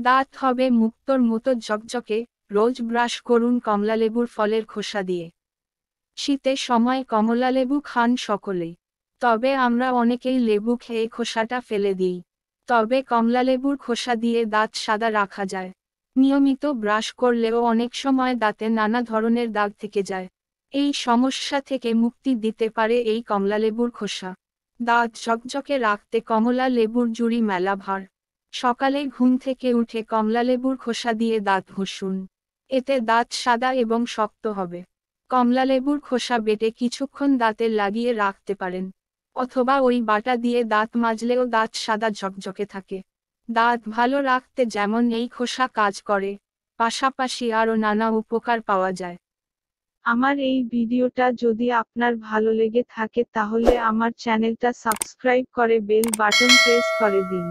দাঁত হবে মুক্তোর মতো ঝকঝকে। রোজ ব্রাশ করুন কমলালেবুর ফলের খোসা দিয়ে। শীতের সময় কমলালেবু খান সকলেই, তবে আমরা অনেকেই লেবু খেয়ে খোসাটা ফেলে দিই। তবে কমলালেবুর খোসা দিয়ে দাঁত সাদা রাখা যায়। নিয়মিত ব্রাশ করলেও অনেক সময় দাঁতে নানা ধরনের দাগ থেকে যায়। এই সমস্যা থেকে মুক্তি দিতে পারে এই কমলালেবুর খোসা। দাঁত ঝকঝকে রাখতে কমলা লেবুর জুড়ি মেলা ভার। সকালে ঘুম থেকে উঠে কমলালেবুর খোসা দিয়ে দাঁত ঘষুন। এতে দাঁত সাদা এবং শক্ত হবে। কমলালেবুর খোসা বেটে কিছুক্ষণ দাঁতে লাগিয়ে রাখতে পারেন, অথবা ওই বাটা দিয়ে দাঁত মাজলেও দাঁত সাদা ঝকঝকে থাকে। দাঁত ভালো রাখতে যেমন এই খোসা কাজ করে, পাশাপাশি আরও নানা উপকার পাওয়া যায়। আমার এই ভিডিওটা যদি আপনার ভালো লেগে থাকে তাহলে আমার চ্যানেলটা সাবস্ক্রাইব করে বেল বাটন প্রেস করে দিন।